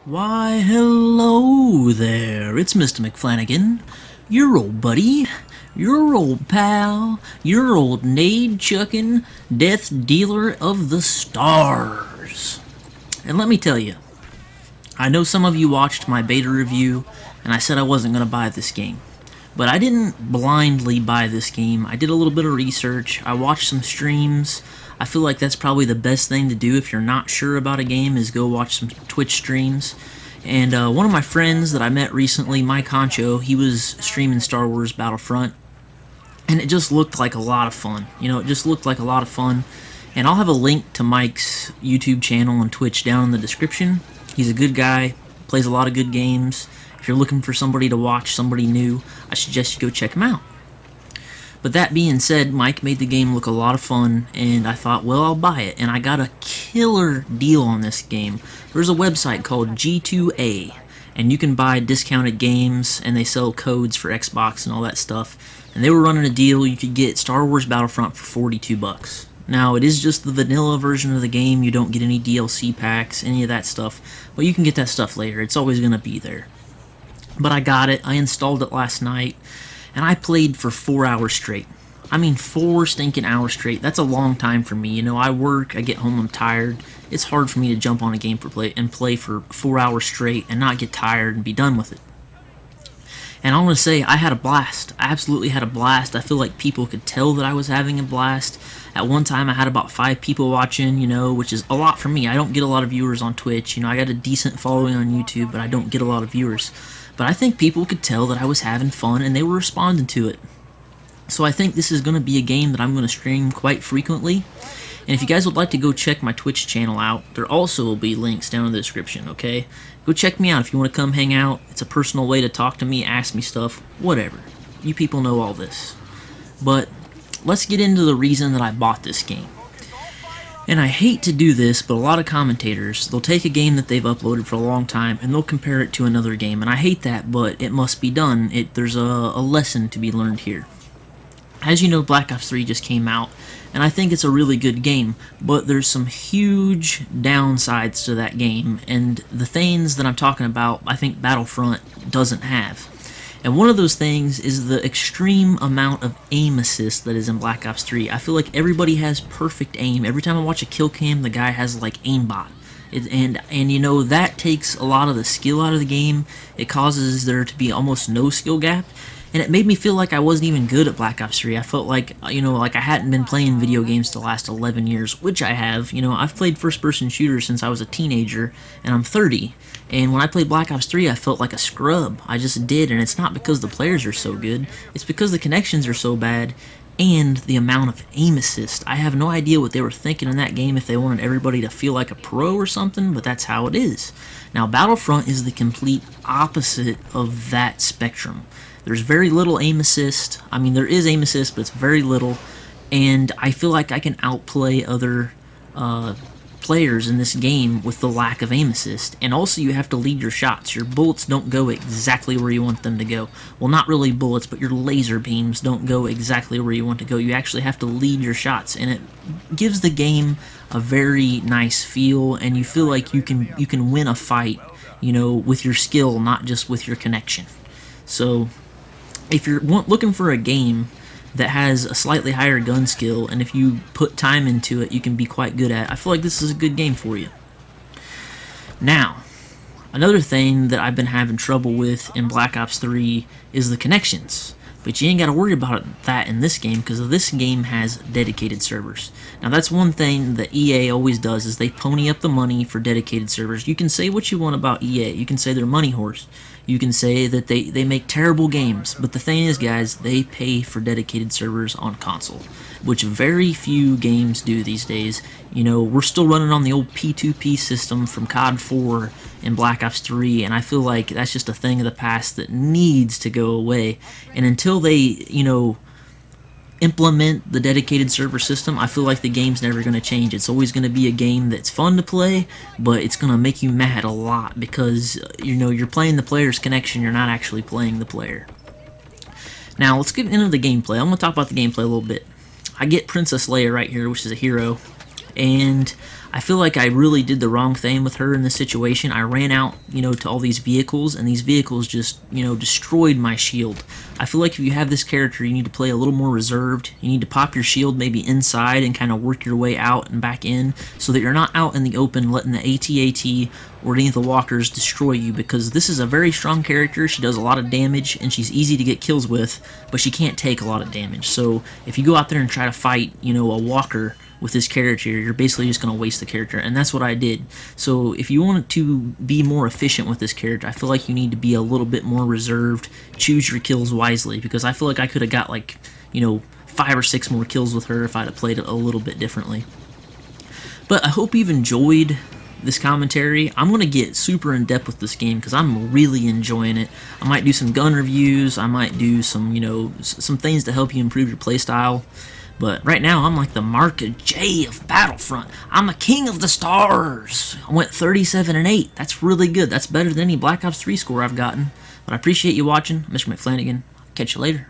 Why, hello there, it's Mr. McFlanagan, your old buddy, your old pal, your old nade-chucking death dealer of the stars. And let me tell you, I know some of you watched my beta review, and I said I wasn't going to buy this game. But I didn't blindly buy this game. I did a little bit of research, I watched some streams. I feel like that's probably the best thing to do if you're not sure about a game, is go watch some Twitch streams. And one of my friends that I met recently, Mike Honcho, he was streaming Star Wars Battlefront, and it just looked like a lot of fun. You know, it just looked like a lot of fun. And I'll have a link to Mike's YouTube channel and Twitch down in the description. He's a good guy, plays a lot of good games. If you're looking for somebody to watch, somebody new, I suggest you go check him out. But that being said, Mike made the game look a lot of fun, and I thought, well, I'll buy it. And I got a killer deal on this game. There's a website called G2A, and you can buy discounted games, and they sell codes for Xbox and all that stuff. And they were running a deal. You could get Star Wars Battlefront for $42. Now, it is just the vanilla version of the game. You don't get any DLC packs, any of that stuff. But you can get that stuff later. It's always going to be there. But I got it. I installed it last night. And I played for 4 hours straight. I mean, 4 stinking hours straight. That's a long time for me. You know, I work, I get home, I'm tired. It's hard for me to jump on a game and play for 4 hours straight and not get tired and be done with it. And I want to say, I had a blast. I absolutely had a blast. I feel like people could tell that I was having a blast. At one time, I had about 5 people watching, you know, which is a lot for me. I don't get a lot of viewers on Twitch. You know, I got a decent following on YouTube, but I don't get a lot of viewers. But I think people could tell that I was having fun, and they were responding to it. So I think this is going to be a game that I'm going to stream quite frequently. And if you guys would like to go check my Twitch channel out, there also will be links down in the description, okay? Go check me out if you want to come hang out. It's a personal way to talk to me, ask me stuff, whatever. You people know all this. But let's get into the reason that I bought this game. And I hate to do this, but a lot of commentators, they'll take a game that they've uploaded for a long time and they'll compare it to another game. And I hate that, but it must be done. There's a lesson to be learned here. As you know, Black Ops 3 just came out, and I think it's a really good game, but there's some huge downsides to that game, and the things that I'm talking about, I think Battlefront doesn't have. And one of those things is the extreme amount of aim assist that is in Black Ops 3. I feel like everybody has perfect aim. Every time I watch a kill cam, the guy has like aimbot. And you know, that takes a lot of the skill out of the game. It causes there to be almost no skill gap. And it made me feel like I wasn't even good at Black Ops 3. I felt like, you know, like I hadn't been playing video games the last 11 years, which I have. You know, I've played first-person shooters since I was a teenager, and I'm 30. And when I played Black Ops 3, I felt like a scrub. I just did, and it's not because the players are so good. It's because the connections are so bad, and the amount of aim assist. I have no idea what they were thinking in that game, if they wanted everybody to feel like a pro or something, but that's how it is. Now, Battlefront is the complete opposite of that spectrum. There's very little aim assist. I mean, there is aim assist, but it's very little. And I feel like I can outplay other players in this game with the lack of aim assist. And also, you have to lead your shots. Your bullets don't go exactly where you want them to go. Well, not really bullets, but your laser beams don't go exactly where you want to go. You actually have to lead your shots. And it gives the game a very nice feel. And you feel like you can win a fight, you know, with your skill, not just with your connection. So if you're looking for a game that has a slightly higher gun skill, and if you put time into it, you can be quite good at it, I feel like this is a good game for you. Now, another thing that I've been having trouble with in Black Ops 3 is the connections. But you ain't got to worry about that in this game, because this game has dedicated servers. Now, that's one thing that EA always does, is they pony up the money for dedicated servers. You can say what you want about EA. You can say they're money whores. You can say that they make terrible games. But the thing is, guys, they pay for dedicated servers on console, which very few games do these days. You know, we're still running on the old P2P system from COD 4 and Black Ops 3, and I feel like that's just a thing of the past that needs to go away. And until they, you know, implement the dedicated server system, I feel like the game's never going to change. It's always going to be a game that's fun to play, but it's going to make you mad a lot because, you know, you're playing the player's connection, you're not actually playing the player. Now, let's get into the gameplay. I'm going to talk about the gameplay a little bit. I get Princess Leia right here, which is a hero, and I feel like I really did the wrong thing with her in this situation. I ran out, to all these vehicles, and these vehicles just, destroyed my shield. I feel like if you have this character, you need to play a little more reserved. You need to pop your shield maybe inside and kind of work your way out and back in so that you're not out in the open letting the AT-AT or any of the walkers destroy you, because this is a very strong character. She does a lot of damage, and she's easy to get kills with, but she can't take a lot of damage. So if you go out there and try to fight, a walker with this character, you're basically just going to waste the character, and that's what I did. So if you want to be more efficient with this character, I feel like you need to be a little bit more reserved, choose your kills wisely, because I feel like I could have got 5 or 6 more kills with her if I'd have played it a little bit differently. But I hope you've enjoyed this commentary. I'm going to get super in depth with this game because I'm really enjoying it. I might do some gun reviews, I might do some, some things to help you improve your playstyle. But right now, I'm like the Mark J of Battlefront. I'm a king of the stars. I went 37-8. That's really good. That's better than any Black Ops 3 score I've gotten. But I appreciate you watching. Mr. McFlanagan. Catch you later.